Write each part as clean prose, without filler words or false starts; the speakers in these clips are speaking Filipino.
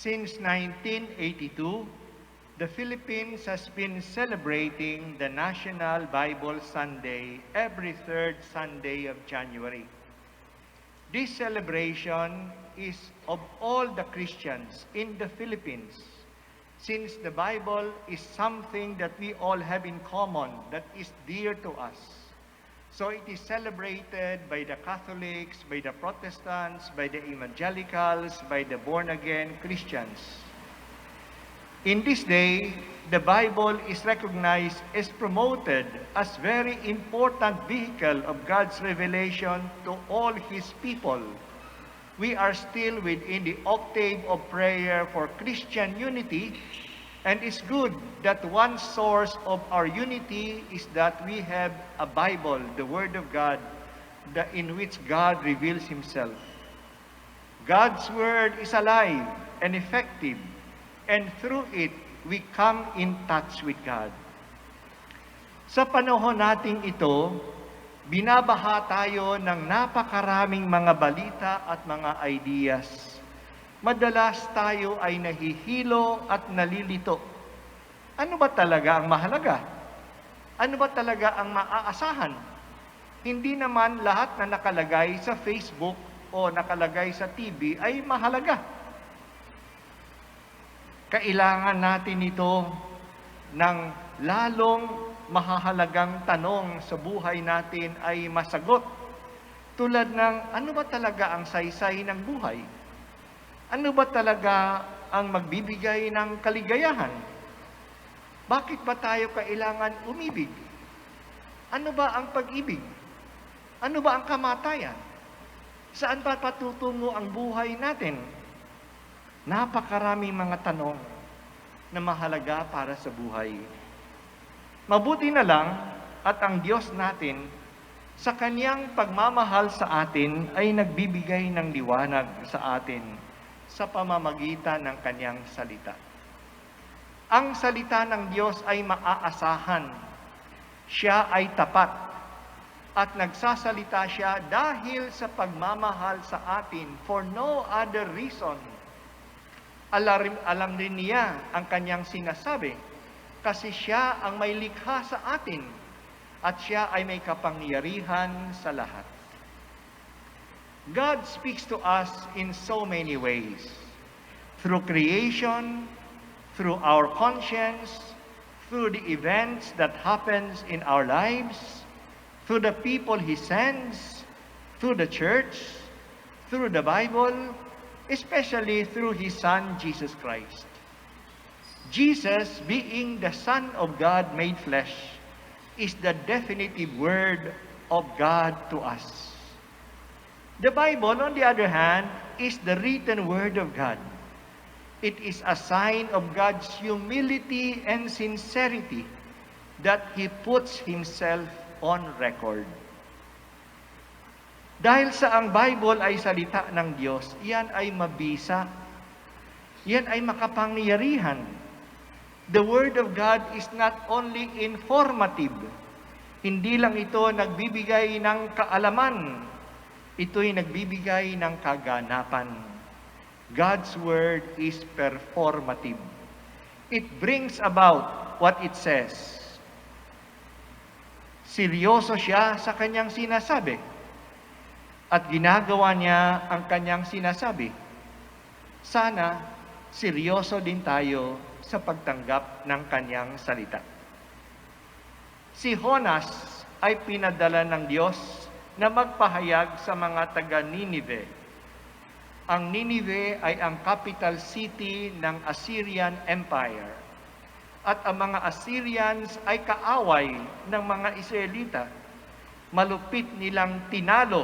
Since 1982, the Philippines has been celebrating the National Bible Sunday every third Sunday of January. This celebration is of all the Christians in the Philippines, since the Bible is something that we all have in common, that is dear to us. So it is celebrated by the Catholics, by the Protestants, by the Evangelicals, by the born-again Christians. In this day, the Bible is recognized as promoted as very important vehicle of God's revelation to all His people. We are still within the octave of prayer for Christian unity, and it's good that one source of our unity is that we have a Bible, the Word of God, in which God reveals Himself. God's Word is alive and effective, and through it, we come in touch with God. Sa panahon nating ito, binabaha tayo ng napakaraming mga balita at mga ideas. Madalas tayo ay nahihilo at nalilito. Ano ba talaga ang mahalaga? Ano ba talaga ang maaasahan? Hindi naman lahat na nakalagay sa Facebook o nakalagay sa TV ay mahalaga. Kailangan natin ito ng lalong mahahalagang tanong sa buhay natin ay masagot. Tulad ng, ano ba talaga ang saysay ng buhay? Ano ba talaga ang magbibigay ng kaligayahan? Bakit ba tayo kailangan umibig? Ano ba ang pag-ibig? Ano ba ang kamatayan? Saan ba patutungo ang buhay natin? Napakaraming mga tanong na mahalaga para sa buhay. Mabuti na lang at ang Diyos natin sa Kanyang pagmamahal sa atin ay nagbibigay ng liwanag sa atin sa pamamagitan ng Kanyang salita. Ang salita ng Diyos ay maaasahan. Siya ay tapat at nagsasalita siya dahil sa pagmamahal sa atin for no other reason. Alam din niya ang kanyang sinasabi kasi siya ang may likha sa atin at siya ay may kapangyarihan sa lahat. God speaks to us in so many ways. Through creation, through our conscience, through the events that happens in our lives, through the people He sends, through the church, through the Bible, especially through His Son, Jesus Christ. Jesus, being the Son of God made flesh, is the definitive Word of God to us. The Bible, on the other hand, is the written Word of God. It is a sign of God's humility and sincerity that He puts Himself on record. Dahil sa ang Bible ay salita ng Diyos, iyan ay mabisa. Iyan ay makapangyarihan. The Word of God is not only informative. Hindi lang ito nagbibigay ng kaalaman. Ito'y nagbibigay ng kaganapan. God's Word is performative. It brings about what it says. Seryoso siya sa kanyang sinasabi. At ginagawa niya ang kanyang sinasabi. Sana, seryoso din tayo sa pagtanggap ng kanyang salita. Si Jonas ay pinadala ng Diyos na magpahayag sa mga taga-Ninive. Ang Ninive ay ang capital city ng Assyrian Empire. At ang mga Assyrians ay kaaway ng mga Israelita. Malupit nilang tinalo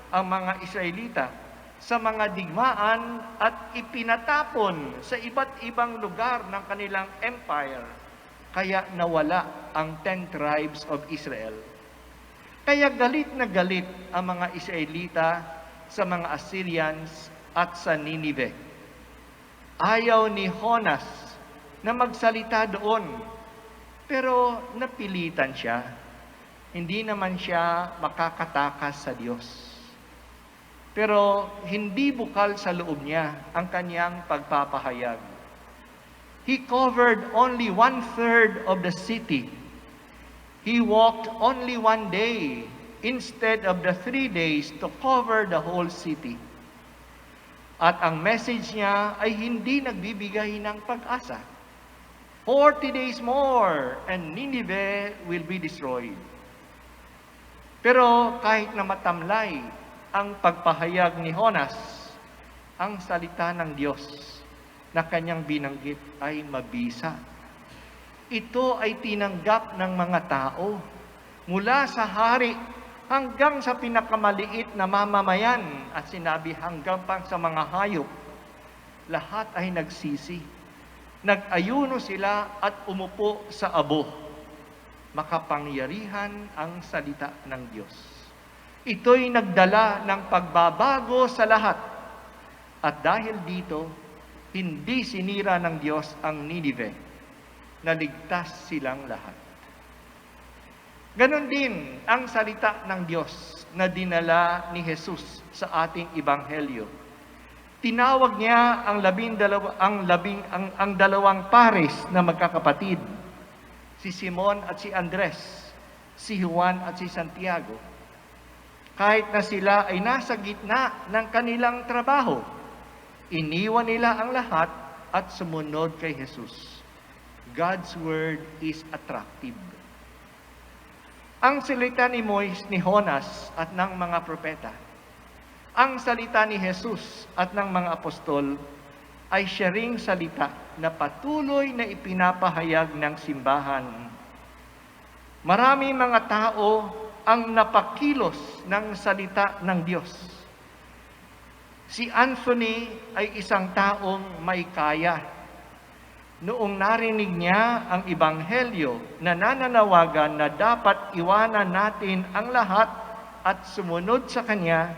ang mga Israelita sa mga digmaan at ipinatapon sa iba't ibang lugar ng kanilang empire. Kaya nawala ang 10 tribes of Israel. Kaya galit na galit ang mga Israelita sa mga Assyrians at sa Ninive. Ayaw ni Jonas na magsalita doon, pero napilitan siya. Hindi naman siya makakatakas sa Diyos. Pero hindi bukal sa loob niya ang kanyang pagpapahayag. He covered only 1/3 of the city. He walked only 1 day instead of the 3 days to cover the whole city. At ang message niya ay hindi nagbibigay ng pag-asa. 40 days more and Nineveh will be destroyed. Pero kahit na matamlay ang pagpahayag ni Jonas, ang salita ng Diyos na kanyang binanggit ay mabisa. Ito ay tinanggap ng mga tao mula sa hari hanggang sa pinakamaliit na mamamayan at sinabi hanggang pa sa mga hayop. Lahat ay nagsisi. Nag-ayuno sila at umupo sa abo. Makapangyarihan ang salita ng Diyos. Ito'y nagdala ng pagbabago sa lahat. At dahil dito, hindi sinira ng Diyos ang Nineveh. Naligtas silang lahat. Ganon din ang salita ng Diyos na dinala ni Jesus sa ating ebanghelyo. Tinawag niya ang dalawang pares na magkakapatid, si Simon at si Andres, si Juan at si Santiago. Kahit na sila ay nasa gitna ng kanilang trabaho, iniwan nila ang lahat at sumunod kay Jesus. God's word is attractive. Ang salita ni Jonas at ng mga propeta, ang salita ni Jesus at ng mga apostol ay siya ring salita na patuloy na ipinapahayag ng simbahan. Maraming mga tao ang napakilos ng salita ng Diyos. Si Anthony ay isang taong may kaya. Noong narinig niya ang ebanghelyo na nananawagan na dapat iwanan natin ang lahat at sumunod sa kanya,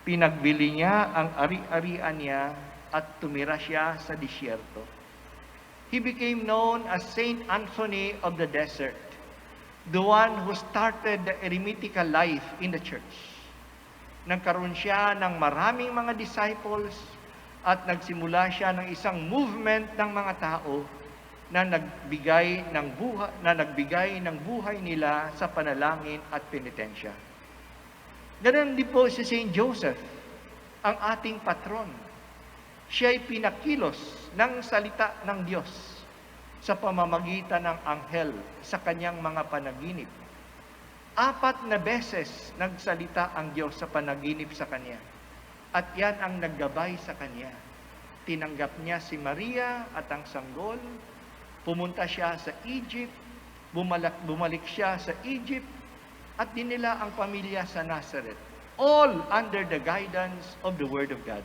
pinagbili niya ang ari-arian niya at tumira siya sa disyerto. He became known as Saint Anthony of the Desert, the one who started the eremitical life in the church. Nagkaroon siya ng maraming mga disciples at nagsimula siya ng isang movement ng mga tao na nagbigay ng buhay nila sa panalangin at penitensya. Ganon din po si Saint Joseph, ang ating patron. Siya ay pinakilos ng salita ng Diyos sa pamamagitan ng anghel sa kanyang mga panaginip. 4 na beses nagsalita ang Diyos sa panaginip sa kanya. At yan ang naggabay sa kanya. Tinanggap niya si Maria at ang sanggol. Pumunta siya sa Egypt. Bumalik siya sa Egypt. At dinila ang pamilya sa Nazareth. All under the guidance of the Word of God.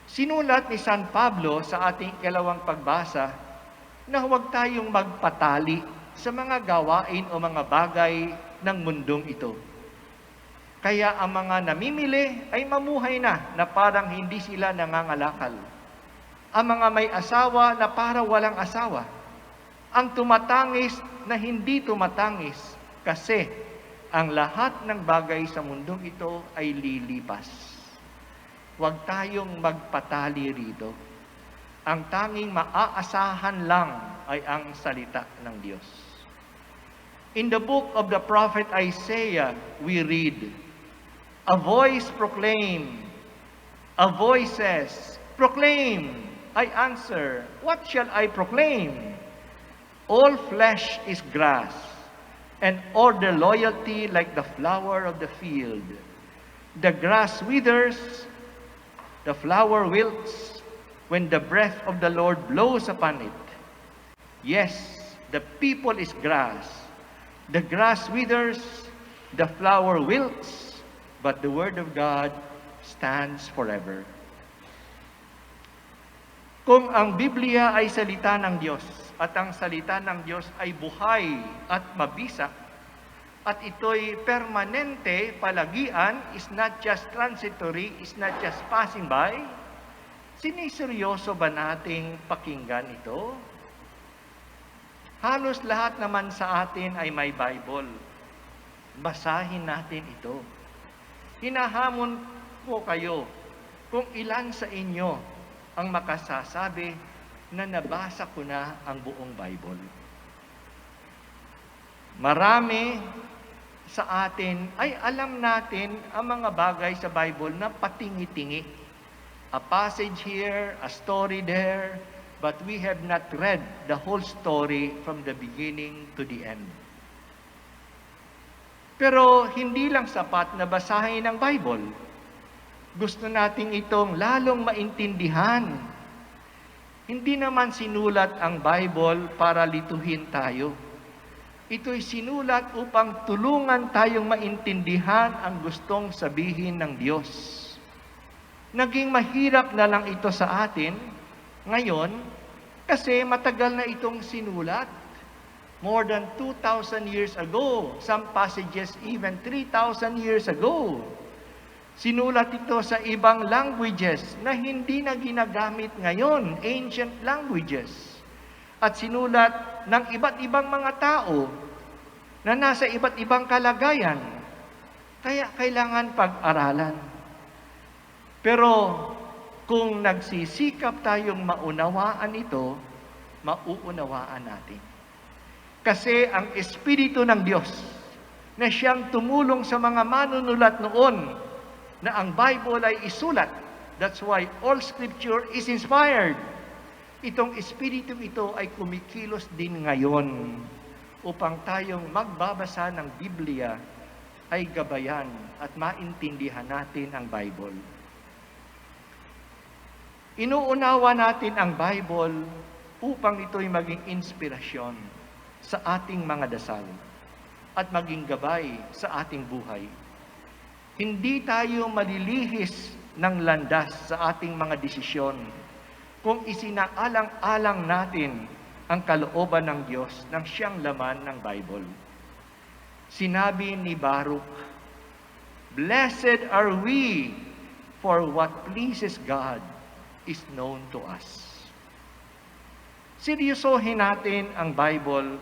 Sinulat ni San Pablo sa ating ikalawang pagbasa na huwag tayong magpatali sa mga gawain o mga bagay ng mundong ito. Kaya ang mga namimili ay mamuhay na parang hindi sila nangangalakal. Ang mga may asawa na para walang asawa. Ang tumatangis na hindi tumatangis kasi ang lahat ng bagay sa mundong ito ay lilipas. Huwag tayong magpatali rito. Ang tanging maaasahan lang ay ang salita ng Diyos. In the book of the prophet Isaiah, we read, a voice proclaimed, a voice says, proclaim. I answer, what shall I proclaim? All flesh is grass, and all their loyalty like the flower of the field. The grass withers, the flower wilts, when the breath of the Lord blows upon it. Yes, the people is grass. The grass withers, the flower wilts, but the Word of God stands forever. Kung ang Biblia ay salita ng Diyos, at ang salita ng Diyos ay buhay at mabisa, at ito'y permanente, palagian, is not just transitory, is not just passing by, siniseryoso ba nating pakinggan ito? Halos lahat naman sa atin ay may Bible. Basahin natin ito. hinahamon ko kayo kung ilan sa inyo ang makasasabi na nabasa ko na ang buong Bible. Marami sa atin ay alam natin ang mga bagay sa Bible na patingi-tingi. A passage here, a story there, but we have not read the whole story from the beginning to the end. Pero hindi lang sapat na basahin ang Bible. Gusto nating itong lalong maintindihan. Hindi naman sinulat ang Bible para lituhin tayo. Ito'y sinulat upang tulungan tayong maintindihan ang gustong sabihin ng Diyos. Naging mahirap na lang ito sa atin ngayon kasi matagal na itong sinulat. More than 2,000 years ago, some passages even 3,000 years ago. Sinulat ito sa ibang languages na hindi na ginagamit ngayon, ancient languages. At sinulat ng iba't ibang mga tao na nasa iba't ibang kalagayan. Kaya kailangan pag-aralan. Pero kung nagsisikap tayong maunawaan ito, mauunawaan natin. Kasi ang Espiritu ng Diyos na siyang tumulong sa mga manunulat noon na ang Bible ay isulat. That's why all Scripture is inspired. Itong Espiritu ito ay kumikilos din ngayon upang tayong magbabasa ng Biblia ay gabayan at maintindihan natin ang Bible. Inuunawa natin ang Bible upang ito'y maging inspirasyon sa ating mga dasal at maging gabay sa ating buhay. Hindi tayo malilihis ng landas sa ating mga desisyon kung isinaalang-alang natin ang kalooban ng Diyos ng siyang laman ng Bible. Sinabi ni Baruch, "Blessed are we, for what pleases God is known to us." Seryosohin natin ang Bible,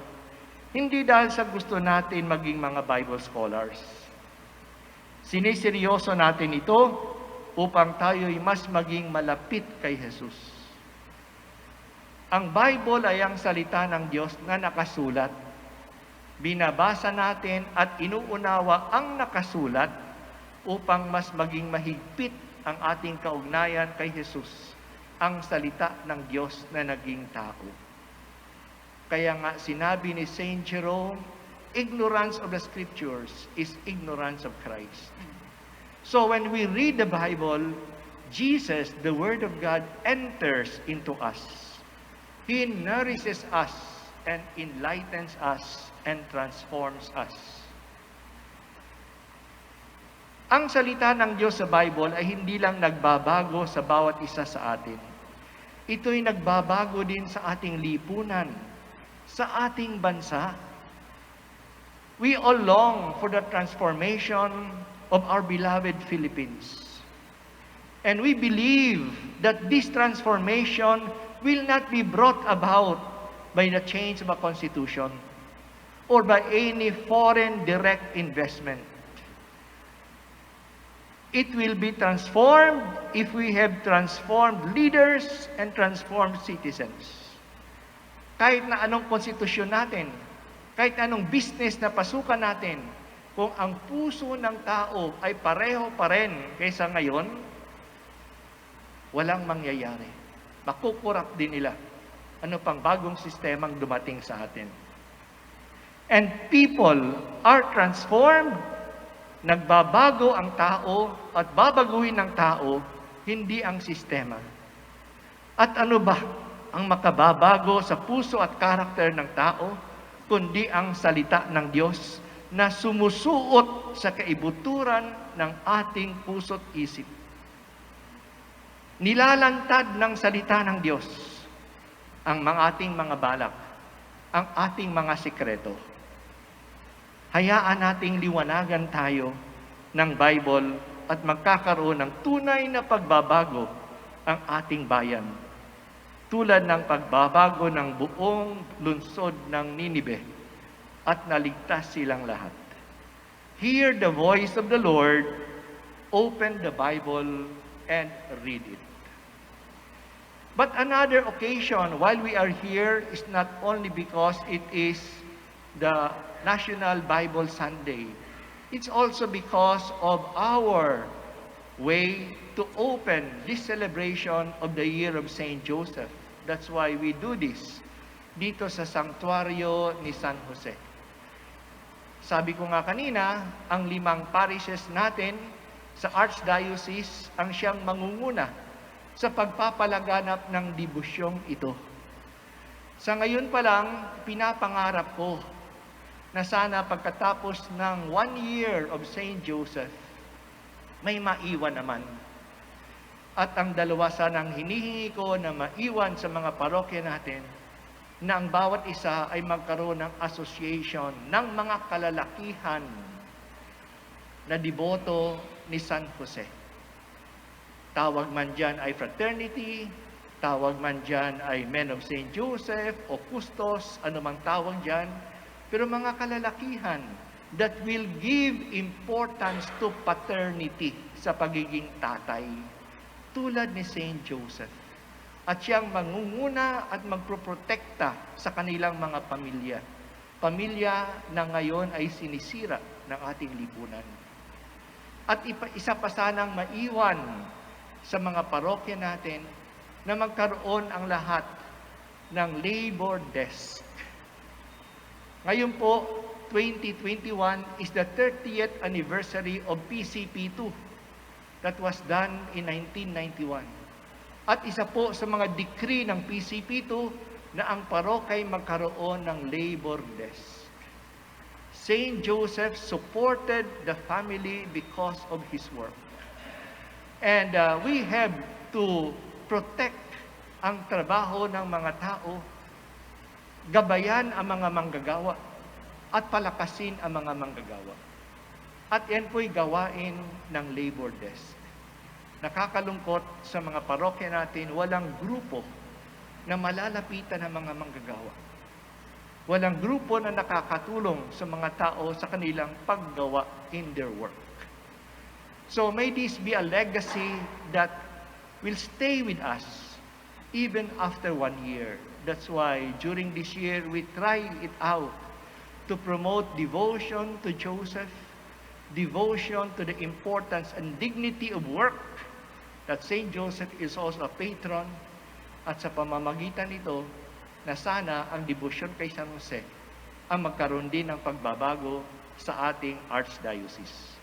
hindi dahil sa gusto natin maging mga Bible scholars. Siniseryoso natin ito upang tayo'y mas maging malapit kay Jesus. Ang Bible ay ang salita ng Diyos na nakasulat. Binabasa natin at inuunawa ang nakasulat upang mas maging mahigpit ang ating kaugnayan kay Jesus, ang salita ng Diyos na naging tao. Kaya nga sinabi ni Saint Jerome, ignorance of the Scriptures is ignorance of Christ. So when we read the Bible, Jesus, the Word of God, enters into us. He nourishes us and enlightens us and transforms us. Ang salita ng Diyos sa Bible ay hindi lang nagbabago sa bawat isa sa atin. Ito'y nagbabago din sa ating lipunan, sa ating bansa. We all long for the transformation of our beloved Philippines. And we believe that this transformation will not be brought about by the change of a constitution or by any foreign direct investment. It will be transformed if we have transformed leaders and transformed citizens. Kahit na anong konstitusyon natin, kahit anong business na pasukan natin, kung ang puso ng tao ay pareho pa rin kaysa ngayon, walang mangyayari. Makukurap din nila. Ano pang bagong sistemang dumating sa atin. And people are transformed. Nagbabago ang tao at babaguhin ng tao, hindi ang sistema. At ano ba ang makababago sa puso at karakter ng tao, kundi ang salita ng Diyos na sumusuot sa kaibuturan ng ating puso't isip. Nilalantad ng salita ng Diyos ang ating mga balak, ang ating mga sikreto. Hayaan nating liwanagan tayo ng Bible at magkakaroon ng tunay na pagbabago ang ating bayan. Tulad ng pagbabago ng buong lungsod ng Ninive at naligtas silang lahat. Hear the voice of the Lord, open the Bible and read it. But another occasion while we are here is not only because it is the National Bible Sunday. It's also because of our way to open this celebration of the year of Saint Joseph. That's why we do this dito sa sanktuaryo ni San Jose. Sabi ko nga kanina, ang 5 parishes natin sa Archdiocese ang siyang mangunguna sa pagpapalaganap ng debusyong ito. Sa ngayon pa lang, pinapangarap ko na sana pagkatapos ng 1 year of Saint Joseph, may maiwan naman. At ang dalawa sanang hinihingi ko na maiwan sa mga parokya natin, na ang bawat isa ay magkaroon ng association ng mga kalalakihan na deboto ni San Jose. Tawag man dyan ay fraternity, tawag man dyan ay Men of St. Joseph o Custos, anumang tawag dyan, pero mga kalalakihan that will give importance to paternity sa pagiging tatay, tulad ni St. Joseph. At siyang mangunguna at magproprotekta sa kanilang mga pamilya. Pamilya na ngayon ay sinisira ng ating lipunan. At isa pa sanang maiwan sa mga parokya natin na magkaroon ang lahat ng labor desk. Ngayon po, 2021 is the 30th anniversary of PCP2 that was done in 1991. At isa po sa mga decree ng PCP2 na ang parokya ay magkaroon ng labor desk. Saint Joseph supported the family because of his work. And we have to protect ang trabaho ng mga tao, gabayan ang mga manggagawa, at palakasin ang mga manggagawa. At yan po'y gawain ng labor desk. Nakakalungkot sa mga parokya natin, walang grupo na malalapitan ng mga manggagawa. Walang grupo na nakakatulong sa mga tao sa kanilang paggawa in their work. So may this be a legacy that will stay with us even after 1 year. That's why during this year, we try it out to promote devotion to Joseph, devotion to the importance and dignity of work, that Saint Joseph is also a patron, at sa pamamagitan nito, na sana ang devotion kay San Jose ang magkaroon din ng pagbabago sa ating Archdiocese.